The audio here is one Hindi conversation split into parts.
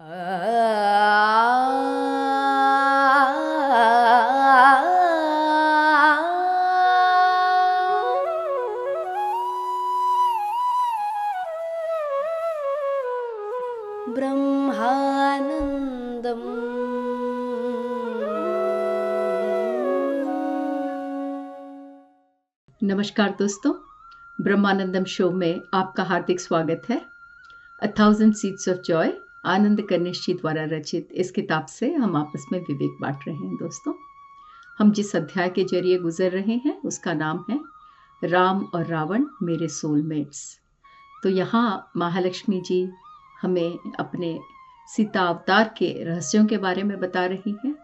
ब्रह्मानंदम। नमस्कार दोस्तों, ब्रह्मानंदम शो में आपका हार्दिक स्वागत है। A thousand seeds of joy Anand Kanishth ji द्वारा रचित इस किताब से हम आपस में विवेक बांट रहे हैं। दोस्तों, हम जिस अध्याय के जरिए गुजर रहे हैं उसका नाम है राम और रावण मेरे सोलमेट्स। तो यहाँ महालक्ष्मी जी हमें अपने सीता अवतार के रहस्यों के बारे में बता रही हैं।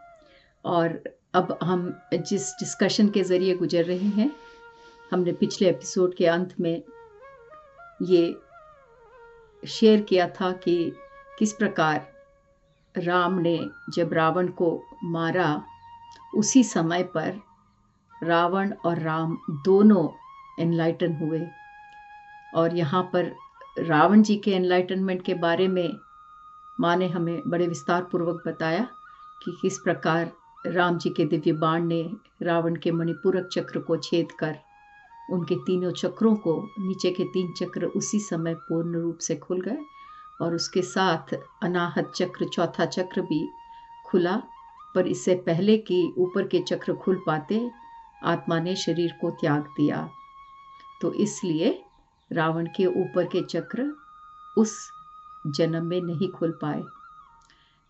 और अब हम जिस डिस्कशन के ज़रिए गुजर रहे हैं, हमने पिछले एपिसोड के अंत में ये शेयर किया था कि किस प्रकार राम ने जब रावण को मारा, उसी समय पर रावण और राम दोनों एनलाइटन हुए। और यहाँ पर रावण जी के एनलाइटनमेंट के बारे में माँ ने हमें बड़े विस्तार पूर्वक बताया कि किस प्रकार राम जी के दिव्य बाण ने रावण के मणिपूरक चक्र को छेद कर उनके तीनों चक्रों को, नीचे के 3 चक्र उसी समय पूर्ण रूप से खुल गए और उसके साथ अनाहत चक्र, चौथा चक्र भी खुला। पर इससे पहले कि ऊपर के चक्र खुल पाते, आत्मा ने शरीर को त्याग दिया। तो इसलिए रावण के ऊपर के चक्र उस जन्म में नहीं खुल पाए।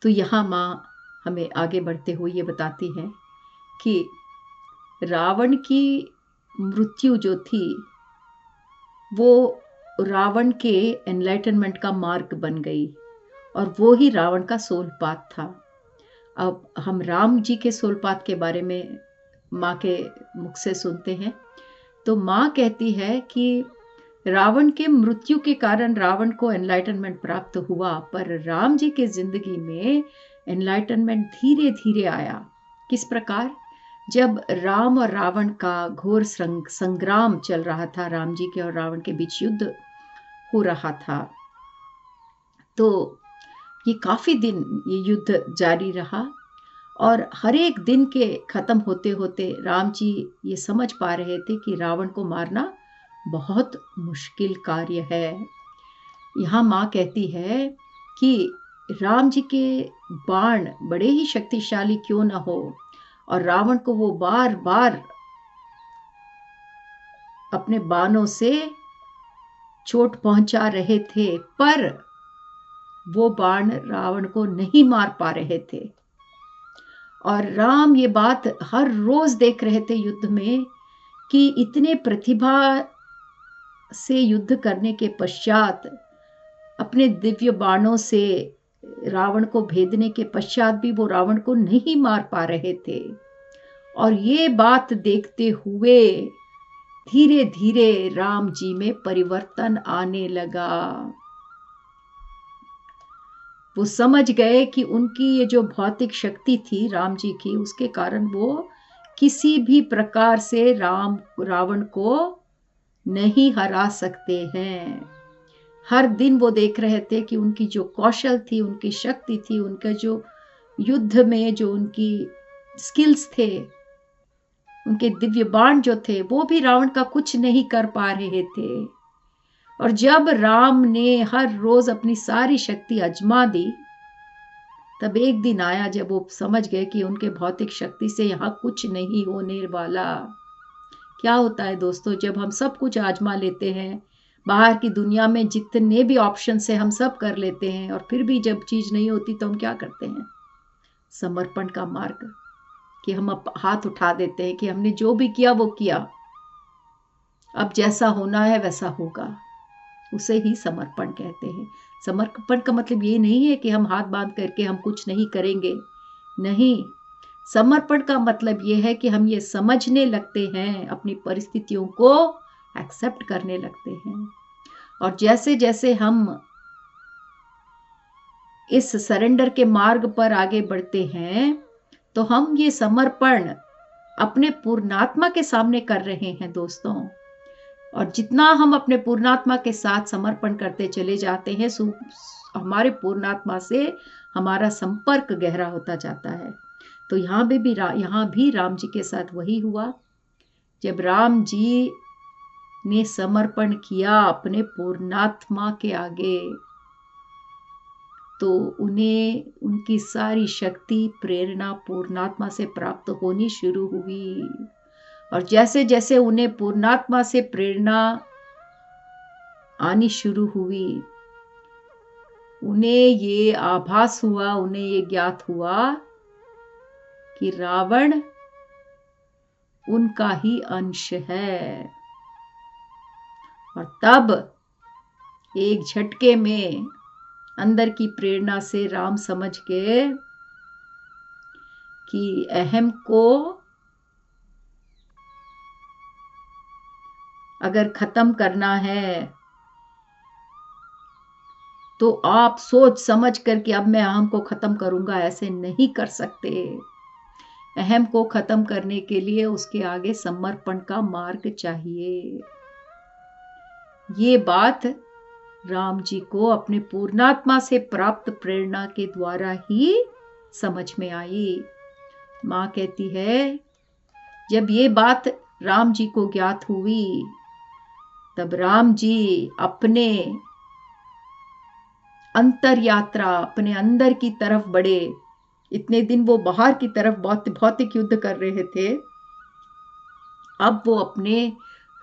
तो यहाँ माँ हमें आगे बढ़ते हुए ये बताती हैं कि रावण की मृत्यु जो थी वो रावण के एनलाइटनमेंट का मार्ग बन गई और वो ही रावण का सोलपात था। अब हम राम जी के सोलपात के बारे में माँ के मुख से सुनते हैं। तो माँ कहती है कि रावण के मृत्यु के कारण रावण को एनलाइटनमेंट प्राप्त हुआ, पर राम जी के जिंदगी में एनलाइटनमेंट धीरे धीरे आया। किस प्रकार? जब राम और रावण का घोर संग्राम चल रहा था, राम जी के और रावण के बीच युद्ध हो रहा था, तो ये काफ़ी दिन ये युद्ध जारी रहा। और हर एक दिन के ख़त्म होते होते राम जी ये समझ पा रहे थे कि रावण को मारना बहुत मुश्किल कार्य है। यहाँ माँ कहती है कि राम जी के बाण बड़े ही शक्तिशाली क्यों न हो, और रावण को वो बार बार अपने बाणों से चोट पहुंचा रहे थे, पर वो बाण रावण को नहीं मार पा रहे थे। और राम ये बात हर रोज देख रहे थे युद्ध में कि इतने प्रतिभा से युद्ध करने के पश्चात, अपने दिव्य बाणों से रावण को भेदने के पश्चात भी वो रावण को नहीं मार पा रहे थे। और ये बात देखते हुए धीरे धीरे राम जी में परिवर्तन आने लगा। वो समझ गए कि उनकी ये जो भौतिक शक्ति थी राम जी की, उसके कारण वो किसी भी प्रकार से रावण को नहीं हरा सकते हैं। हर दिन वो देख रहे थे कि उनकी जो कौशल थी, उनकी शक्ति थी, उनका जो युद्ध में जो उनकी स्किल्स थे, उनके दिव्य बाण जो थे, वो भी रावण का कुछ नहीं कर पा रहे थे। और जब राम ने हर रोज अपनी सारी शक्ति आजमा दी, तब एक दिन आया जब वो समझ गए कि उनके भौतिक शक्ति से यहाँ कुछ नहीं होने वाला। क्या होता है दोस्तों, जब हम सब कुछ आजमा लेते हैं, बाहर की दुनिया में जितने भी ऑप्शन से हम सब कर लेते हैं, और फिर भी जब चीज नहीं होती तो हम क्या करते हैं? समर्पण का मार्ग, कि हम हाथ उठा देते हैं कि हमने जो भी किया वो किया, अब जैसा होना है वैसा होगा। उसे ही समर्पण कहते हैं। समर्पण का मतलब ये नहीं है कि हम हाथ बांध करके हम कुछ नहीं करेंगे, नहीं। समर्पण का मतलब ये है कि हम ये समझने लगते हैं, अपनी परिस्थितियों को एक्सेप्ट करने लगते हैं। और जैसे जैसे हम इस सरेंडर के मार्ग पर आगे बढ़ते हैं, तो हम ये समर्पण अपने पूर्णात्मा के सामने कर रहे हैं दोस्तों। और जितना हम अपने पूर्णात्मा के साथ समर्पण करते चले जाते हैं, हमारे पूर्णात्मा से हमारा संपर्क गहरा होता जाता है। तो यहाँ भी राम जी के साथ वही हुआ। जब राम जी ने समर्पण किया अपने पूर्णात्मा के आगे, तो उन्हें उनकी सारी शक्ति प्रेरणा पूर्णात्मा से प्राप्त होनी शुरू हुई। और जैसे जैसे उन्हें पूर्णात्मा से प्रेरणा आनी शुरू हुई, उन्हें ये आभास हुआ, उन्हें ये ज्ञात हुआ कि रावण उनका ही अंश है। और तब एक झटके में अंदर की प्रेरणा से राम समझ गए कि अहम को अगर खत्म करना है तो आप सोच समझ कर कि अब मैं अहम को खत्म करूंगा, ऐसे नहीं कर सकते। अहम को खत्म करने के लिए उसके आगे समर्पण का मार्ग चाहिए। ये बात राम जी को अपने पूर्णात्मा से प्राप्त प्रेरणा के द्वारा ही समझ में आई। माँ कहती है, जब ये बात राम जी को ज्ञात हुई, तब राम जी अपने अंतर यात्रा, अपने अंदर की तरफ बढ़े। इतने दिन वो बाहर की तरफ भौतिक युद्ध कर रहे थे, अब वो अपने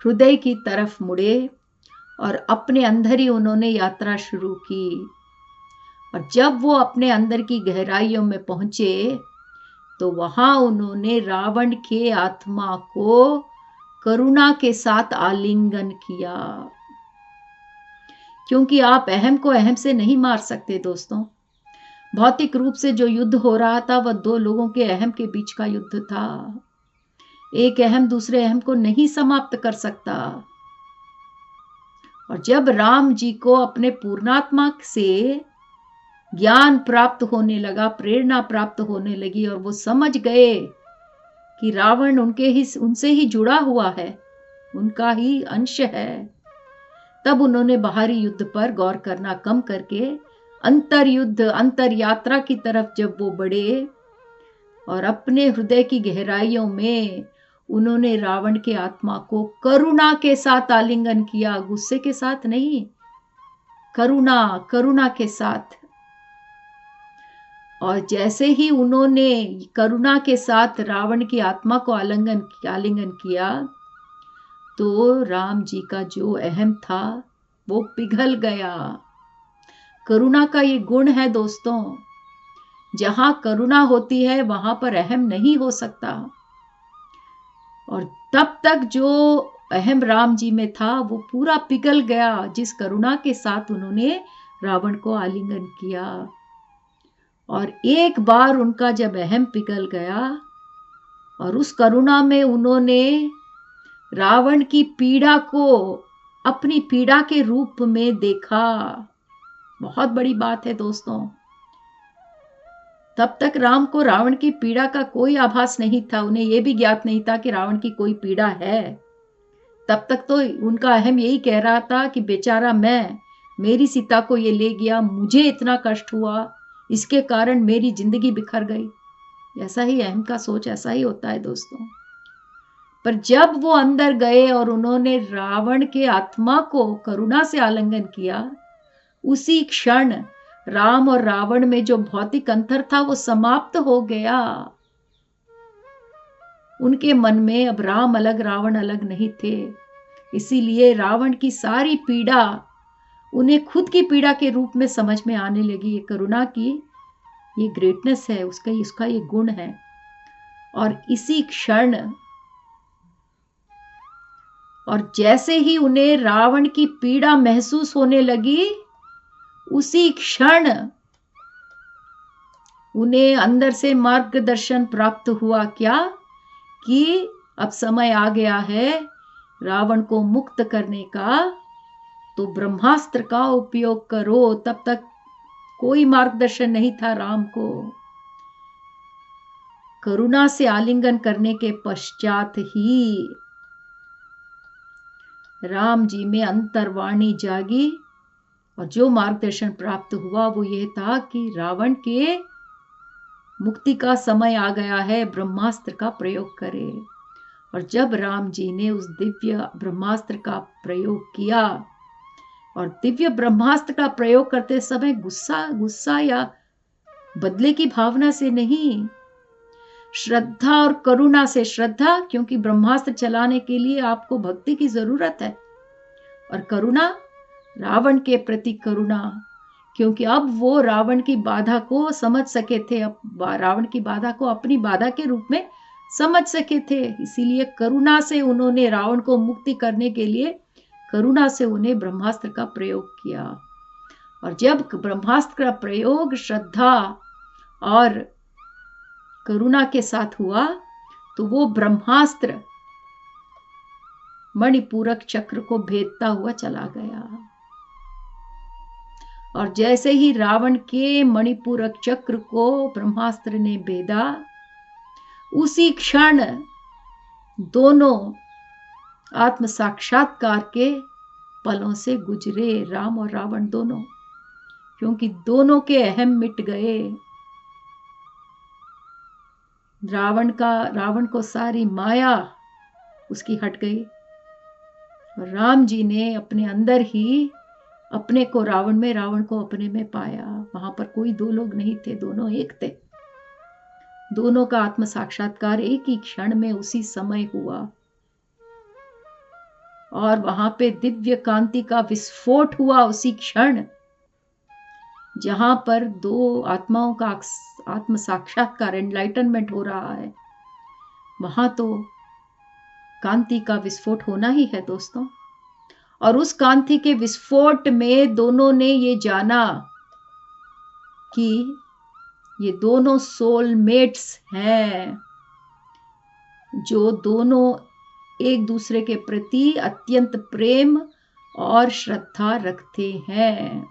हृदय की तरफ मुड़े और अपने अंदर ही उन्होंने यात्रा शुरू की। और जब वो अपने अंदर की गहराइयों में पहुंचे, तो वहां उन्होंने रावण के आत्मा को करुणा के साथ आलिंगन किया। क्योंकि आप अहम को अहम से नहीं मार सकते दोस्तों। भौतिक रूप से जो युद्ध हो रहा था वह दो लोगों के अहम के बीच का युद्ध था। एक अहम दूसरे अहम को नहीं समाप्त कर सकता। और जब राम जी को अपने पूर्णात्मा से ज्ञान प्राप्त होने लगा, प्रेरणा प्राप्त होने लगी, और वो समझ गए कि रावण उनसे ही जुड़ा हुआ है, उनका ही अंश है, तब उन्होंने बाहरी युद्ध पर गौर करना कम करके अंतर युद्ध, अंतर यात्रा की तरफ जब वो बढ़े और अपने हृदय की गहराइयों में उन्होंने रावण के आत्मा को करुणा के साथ आलिंगन किया, गुस्से के साथ नहीं, करुणा के साथ। और जैसे ही उन्होंने करुणा के साथ रावण की आत्मा को आलिंगन किया, तो राम जी का जो अहम था वो पिघल गया। करुणा का ये गुण है दोस्तों, जहां करुणा होती है वहां पर अहम नहीं हो सकता। और तब तक जो अहम राम जी में था वो पूरा पिघल गया, जिस करुणा के साथ उन्होंने रावण को आलिंगन किया। और एक बार उनका जब अहम पिघल गया और उस करुणा में उन्होंने रावण की पीड़ा को अपनी पीड़ा के रूप में देखा, बहुत बड़ी बात है दोस्तों। तब तक राम को रावण की पीड़ा का कोई आभास नहीं था, उन्हें यह भी ज्ञात नहीं था कि रावण की कोई पीड़ा है। तब तक तो उनका अहम यही कह रहा था कि बेचारा मेरी सीता को ये ले गया, मुझे इतना कष्ट हुआ, इसके कारण मेरी जिंदगी बिखर गई। ऐसा ही अहम का सोच ऐसा ही होता है दोस्तों। पर जब वो अंदर गए और उन्होंने रावण के आत्मा को करुणा से आलिंगन किया, उसी क्षण राम और रावण में जो भौतिक अंतर था वो समाप्त हो गया। उनके मन में अब राम अलग रावण अलग नहीं थे। इसीलिए रावण की सारी पीड़ा उन्हें खुद की पीड़ा के रूप में समझ में आने लगी। ये करुणा की ये ग्रेटनेस है, उसका ये गुण है। और इसी क्षण, और जैसे ही उन्हें रावण की पीड़ा महसूस होने लगी, उसी क्षण उन्हें अंदर से मार्गदर्शन प्राप्त हुआ, क्या कि अब समय आ गया है रावण को मुक्त करने का, तो ब्रह्मास्त्र का उपयोग करो। तब तक कोई मार्गदर्शन नहीं था राम को। करुणा से आलिंगन करने के पश्चात ही राम जी में अंतर्वाणी जागी और जो मार्गदर्शन प्राप्त हुआ वो यह था कि रावण के मुक्ति का समय आ गया है, ब्रह्मास्त्र का प्रयोग करे। और जब राम जी ने उस दिव्य ब्रह्मास्त्र का प्रयोग किया, और दिव्य ब्रह्मास्त्र का प्रयोग करते समय गुस्सा या बदले की भावना से नहीं, श्रद्धा और करुणा से। श्रद्धा, क्योंकि ब्रह्मास्त्र चलाने के लिए आपको भक्ति की जरूरत है, और करुणा, रावण के प्रति करुणा, क्योंकि अब वो रावण की बाधा को समझ सके थे, अब रावण की बाधा को अपनी बाधा के रूप में समझ सके थे। इसीलिए करुणा से उन्होंने रावण को मुक्ति करने के लिए करुणा से उन्हें ब्रह्मास्त्र का प्रयोग किया। और जब ब्रह्मास्त्र का प्रयोग श्रद्धा और करुणा के साथ हुआ तो वो ब्रह्मास्त्र मणिपूरक चक्र को भेदता हुआ चला गया। और जैसे ही रावण के मणिपूरक चक्र को ब्रह्मास्त्र ने भेदा, उसी क्षण दोनों आत्म साक्षात्कार के पलों से गुजरे, राम और रावण दोनों, क्योंकि दोनों के अहम मिट गए। रावण को सारी माया उसकी हट गई, और राम जी ने अपने अंदर ही अपने को रावण में, रावण को अपने में पाया। वहां पर कोई दो लोग नहीं थे, दोनों एक थे। दोनों का आत्म साक्षात्कार एक ही क्षण में उसी समय हुआ, और वहां पे दिव्य कांति का विस्फोट हुआ उसी क्षण, जहां पर दो आत्माओं का आत्म साक्षात्कार, एनलाइटनमेंट हो रहा है। वहां तो कांति का विस्फोट होना ही है दोस्तों। और उस कांति के विस्फोट में दोनों ने ये जाना कि ये दोनों सोलमेट्स हैं, जो दोनों एक दूसरे के प्रति अत्यंत प्रेम और श्रद्धा रखते हैं।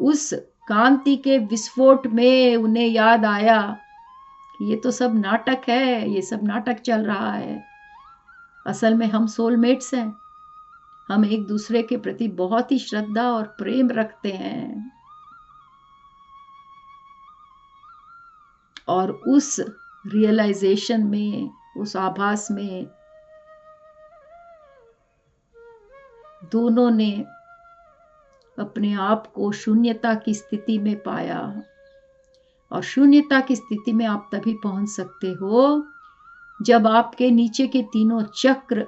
उस कांति के विस्फोट में उन्हें याद आया कि ये तो सब नाटक है, ये सब नाटक चल रहा है। असल में हम सोलमेट्स हैं, हम एक दूसरे के प्रति बहुत ही श्रद्धा और प्रेम रखते हैं। और उस रियलाइजेशन में, उस आभास में दोनों ने अपने आप को शून्यता की स्थिति में पाया। और शून्यता की स्थिति में आप तभी पहुंच सकते हो जब आपके नीचे के तीनों चक्र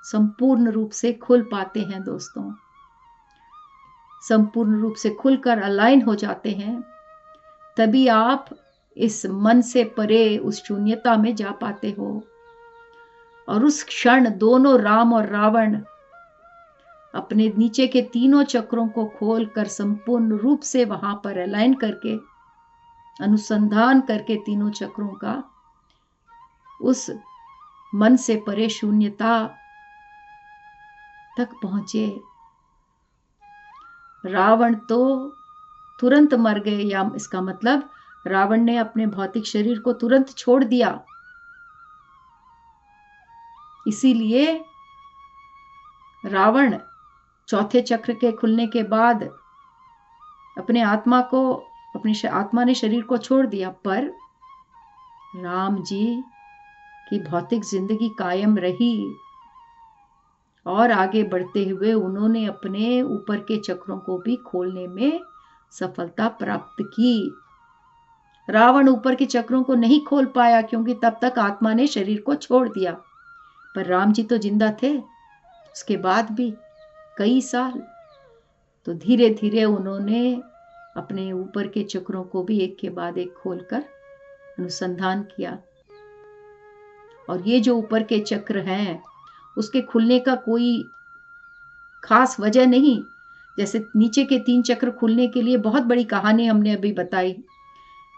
संपूर्ण रूप से खुल पाते हैं दोस्तों, संपूर्ण रूप से खुलकर अलाइन हो जाते हैं। तभी आप इस मन से परे उस शून्यता में जा पाते हो। और उस क्षण दोनों राम और रावण अपने नीचे के तीनों चक्रों को खोलकर संपूर्ण रूप से वहां पर अलाइन करके, अनुसंधान करके तीनों चक्रों का, उस मन से परे शून्यता तक पहुंचे। रावण तो तुरंत मर गए, या इसका मतलब रावण ने अपने भौतिक शरीर को तुरंत छोड़ दिया। इसीलिए रावण चौथे चक्र के खुलने के बाद अपनी आत्मा ने शरीर को छोड़ दिया, पर राम जी की भौतिक जिंदगी कायम रही। और आगे बढ़ते हुए उन्होंने अपने ऊपर के चक्रों को भी खोलने में सफलता प्राप्त की। रावण ऊपर के चक्रों को नहीं खोल पाया, क्योंकि तब तक आत्मा ने शरीर को छोड़ दिया। पर राम जी तो जिंदा थे, उसके बाद भी कई साल। तो धीरे धीरे उन्होंने अपने ऊपर के चक्रों को भी एक के बाद एक खोलकर अनुसंधान किया। और ये जो ऊपर के चक्र हैं, उसके खुलने का कोई खास वजह नहीं। जैसे नीचे के 3 चक्र खुलने के लिए बहुत बड़ी कहानी हमने अभी बताई,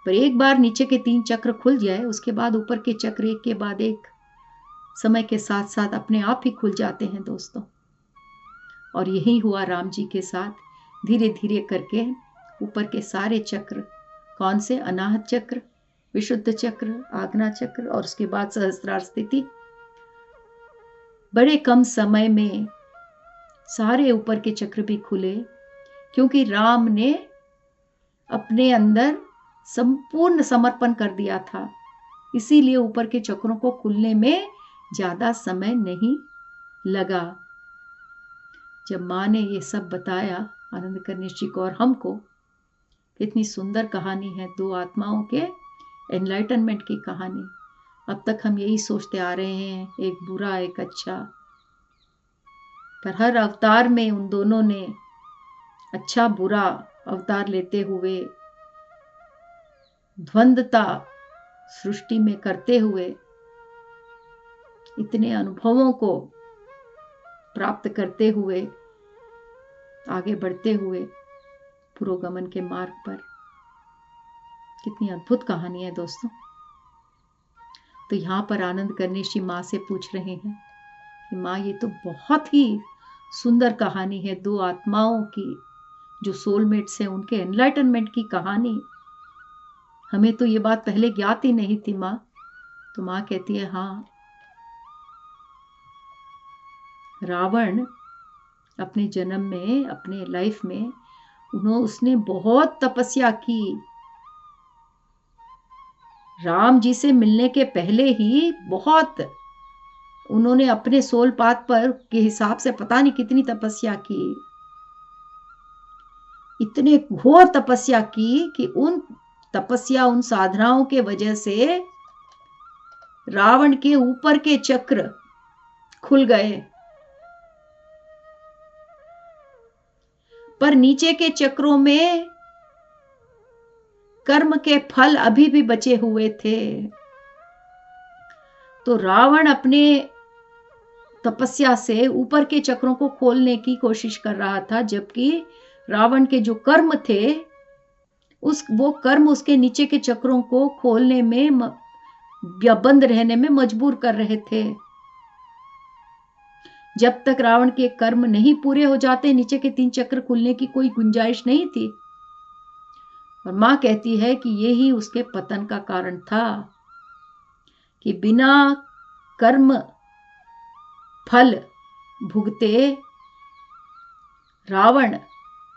पर एक बार नीचे के 3 चक्र खुल जाए, उसके बाद ऊपर के चक्र एक के बाद एक समय के साथ साथ अपने आप ही खुल जाते हैं दोस्तों। और यही हुआ राम जी के साथ। धीरे धीरे करके ऊपर के सारे चक्र, कौन से? अनाहत चक्र, विशुद्ध चक्र, आज्ञा चक्र, और उसके बाद सहस्त्रार स्थिति, बड़े कम समय में सारे ऊपर के चक्र भी खुले, क्योंकि राम ने अपने अंदर संपूर्ण समर्पण कर दिया था। इसीलिए ऊपर के चक्रों को खुलने में ज्यादा समय नहीं लगा। जब माँ ने ये सब बताया आनंद कनिष्ठ जी को और हमको, कितनी सुंदर कहानी है, दो आत्माओं के एनलाइटनमेंट की कहानी। अब तक हम यही सोचते आ रहे हैं, एक बुरा एक अच्छा, पर हर अवतार में उन दोनों ने अच्छा बुरा अवतार लेते हुए द्वंद्वता सृष्टि में करते हुए इतने अनुभवों को प्राप्त करते हुए आगे बढ़ते हुए पुरोगमन के मार्ग पर। कितनी अद्भुत कहानी है दोस्तों। तो यहाँ पर आनंद कनिष्ठ जी माँ से पूछ रहे हैं कि माँ, ये तो बहुत ही सुंदर कहानी है, दो आत्माओं की जो सोलमेट्स हैं उनके एनलाइटनमेंट की कहानी। हमें तो ये बात पहले ज्ञात ही नहीं थी माँ। तो माँ कहती है, हाँ, रावण अपने जन्म में, अपने लाइफ में उसने बहुत तपस्या की। राम जी से मिलने के पहले ही बहुत उन्होंने अपने सोल पाथ पर के हिसाब से पता नहीं कितनी तपस्या की, इतने घोर तपस्या की कि उन तपस्या, उन साधनाओं के वजह से रावण के ऊपर के चक्र खुल गए, पर नीचे के चक्रों में कर्म के फल अभी भी बचे हुए थे। तो रावण अपने तपस्या से ऊपर के चक्रों को खोलने की कोशिश कर रहा था, जबकि रावण के जो कर्म थे वो कर्म उसके नीचे के चक्रों को खोलने में या बंद रहने में मजबूर कर रहे थे। जब तक रावण के कर्म नहीं पूरे हो जाते, नीचे के 3 चक्र खुलने की कोई गुंजाइश नहीं थी। और मां कहती है कि यही उसके पतन का कारण था कि बिना कर्म फल भुगते रावण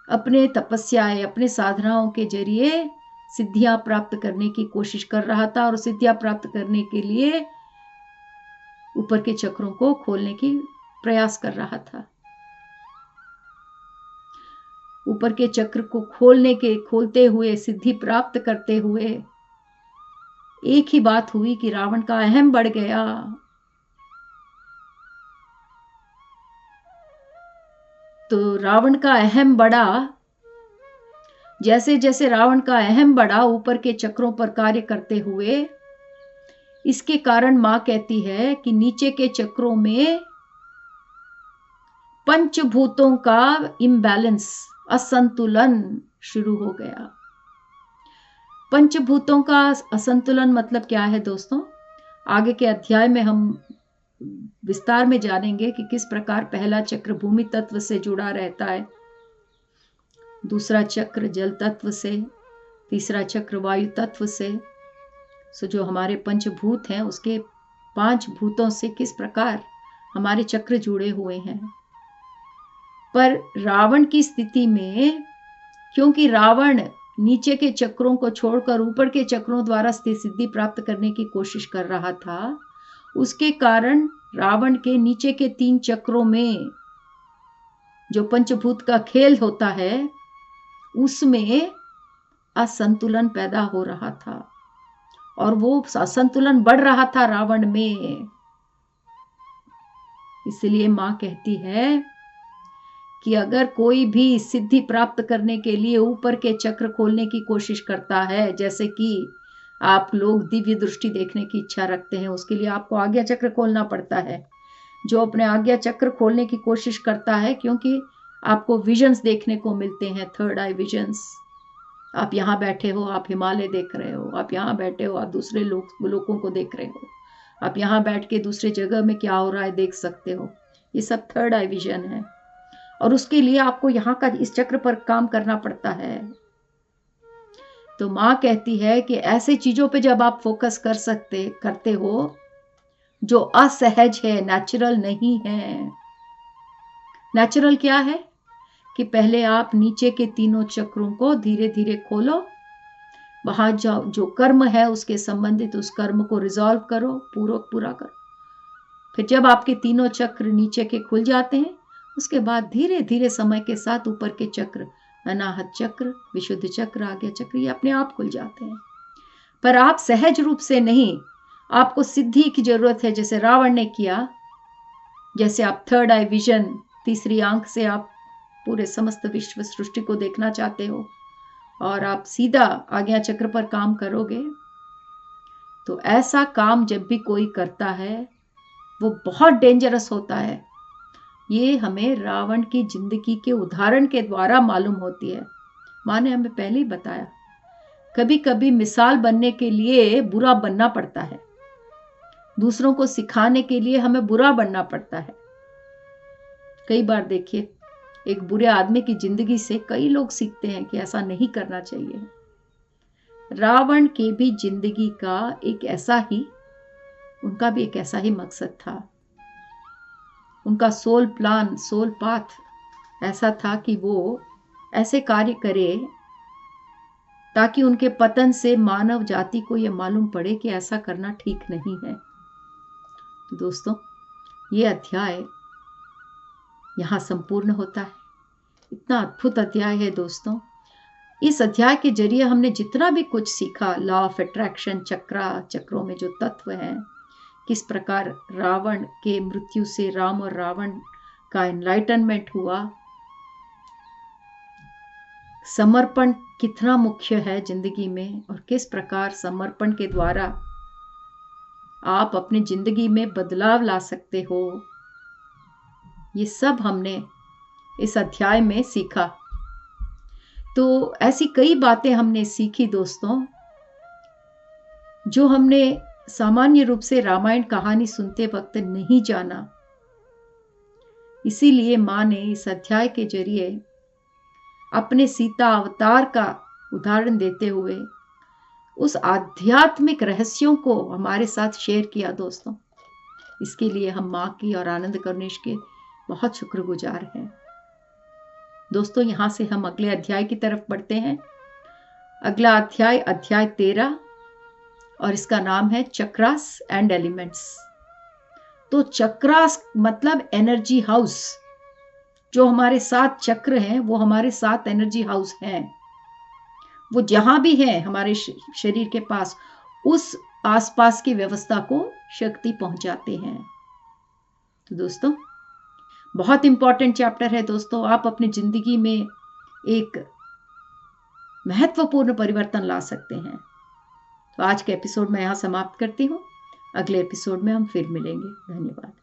अपने तपस्याएं, अपने साधनाओं के जरिए सिद्धियां प्राप्त करने की कोशिश कर रहा था, और सिद्धियां प्राप्त करने के लिए ऊपर के चक्रों को खोलने की प्रयास कर रहा था। ऊपर के चक्र को खोलते हुए, सिद्धि प्राप्त करते हुए एक ही बात हुई कि रावण का अहम बढ़ गया। तो रावण का अहम बढ़ा, जैसे जैसे रावण का अहम बढ़ा ऊपर के चक्रों पर कार्य करते हुए, इसके कारण मां कहती है कि नीचे के चक्रों में पंचभूतों का इम्बैलेंस, असंतुलन शुरू हो गया। पंचभूतों का असंतुलन मतलब क्या है दोस्तों? आगे के अध्याय में हम विस्तार में जानेंगे कि किस प्रकार पहला चक्र भूमि तत्व से जुड़ा रहता है, दूसरा चक्र जल तत्व से, तीसरा चक्र वायु तत्व से। सो जो हमारे पंचभूत हैं उसके 5 भूतों से किस प्रकार हमारे चक्र जुड़े हुए हैं। पर रावण की स्थिति में, क्योंकि रावण नीचे के चक्रों को छोड़कर ऊपर के चक्रों द्वारा सिद्धि प्राप्त करने की कोशिश कर रहा था, उसके कारण रावण के नीचे के 3 चक्रों में जो पंचभूत का खेल होता है, उसमें असंतुलन पैदा हो रहा था, और वो असंतुलन बढ़ रहा था रावण में। इसलिए मां कहती है कि अगर कोई भी सिद्धि प्राप्त करने के लिए ऊपर के चक्र खोलने की कोशिश करता है, जैसे कि आप लोग दिव्य दृष्टि देखने की इच्छा रखते हैं, उसके लिए आपको आज्ञा चक्र खोलना पड़ता है। जो अपने आज्ञा चक्र खोलने की कोशिश करता है, क्योंकि आपको विजन्स देखने को मिलते हैं, 3rd आई विजन्स। आप यहाँ बैठे हो, आप हिमालय देख रहे हो, आप यहाँ बैठे हो, आप दूसरे लोगों को देख रहे हो, आप यहाँ बैठ के दूसरे जगह में क्या हो रहा है देख सकते हो। ये सब 3rd आई विजन है, और उसके लिए आपको यहाँ का इस चक्र पर काम करना पड़ता है। तो मां कहती है कि ऐसे चीजों पे जब आप फोकस करते हो जो असहज है, नेचुरल नहीं है, नेचुरल क्या है कि पहले आप नीचे के तीनों चक्रों को धीरे धीरे खोलो, वहां जाओ, जो कर्म है उसके संबंधित उस कर्म को रिजॉल्व करो, पूरा करो। फिर जब आपके तीनों चक्र नीचे के खुल जाते हैं, उसके बाद धीरे धीरे समय के साथ ऊपर के चक्र, अनाहत चक्र, विशुद्ध चक्र, आज्ञा चक्र, ये अपने आप खुल जाते हैं। पर आप सहज रूप से नहीं, आपको सिद्धि की जरूरत है, जैसे रावण ने किया। जैसे आप थर्ड आई विजन, तीसरी आंख से आप पूरे समस्त विश्व सृष्टि को देखना चाहते हो और आप सीधा आज्ञा चक्र पर काम करोगे, तो ऐसा काम जब भी कोई करता है वो बहुत डेंजरस होता है। ये हमें रावण की जिंदगी के उदाहरण के द्वारा मालूम होती है। माँ ने हमें पहले ही बताया, कभी कभी मिसाल बनने के लिए बुरा बनना पड़ता है, दूसरों को सिखाने के लिए हमें बुरा बनना पड़ता है। कई बार देखिए, एक बुरे आदमी की जिंदगी से कई लोग सीखते हैं कि ऐसा नहीं करना चाहिए। रावण के भी जिंदगी का उनका भी एक ऐसा ही मकसद था। उनका सोल प्लान, सोल पाथ ऐसा था कि वो ऐसे कार्य करे ताकि उनके पतन से मानव जाति को यह मालूम पड़े कि ऐसा करना ठीक नहीं है। तो दोस्तों, ये अध्याय यहां संपूर्ण होता है। इतना अद्भुत अध्याय है दोस्तों। इस अध्याय के जरिए हमने जितना भी कुछ सीखा, लॉ ऑफ अट्रैक्शन, चक्रों में जो तत्व हैं, किस प्रकार रावण के मृत्यु से राम और रावण का एनलाइटनमेंट हुआ, समर्पण कितना मुख्य है जिंदगी में, और किस प्रकार समर्पण के द्वारा आप अपनी जिंदगी में बदलाव ला सकते हो, ये सब हमने इस अध्याय में सीखा। तो ऐसी कई बातें हमने सीखी दोस्तों, जो हमने सामान्य रूप से रामायण कहानी सुनते वक्त नहीं जाना। इसीलिए माँ ने इस अध्याय के जरिए अपने सीता अवतार का उदाहरण देते हुए उस आध्यात्मिक रहस्यों को हमारे साथ शेयर किया दोस्तों। इसके लिए हम माँ की और आनंद करुणेश के बहुत शुक्रगुजार हैं। दोस्तों, यहां से हम अगले अध्याय की तरफ बढ़ते हैं। अगला अध्याय 13, और इसका नाम है चक्रास एंड एलिमेंट्स। तो चक्रास मतलब एनर्जी हाउस। जो हमारे 7 चक्र हैं वो हमारे 7 एनर्जी हाउस हैं। वो जहां भी हैं हमारे शरीर के पास, उस आसपास की व्यवस्था को शक्ति पहुंचाते हैं। तो दोस्तों, बहुत इंपॉर्टेंट चैप्टर है दोस्तों। आप अपनी जिंदगी में एक महत्वपूर्ण परिवर्तन ला सकते हैं। तो आज के एपिसोड में यहां समाप्त करती हूं। अगले एपिसोड में हम फिर मिलेंगे। धन्यवाद।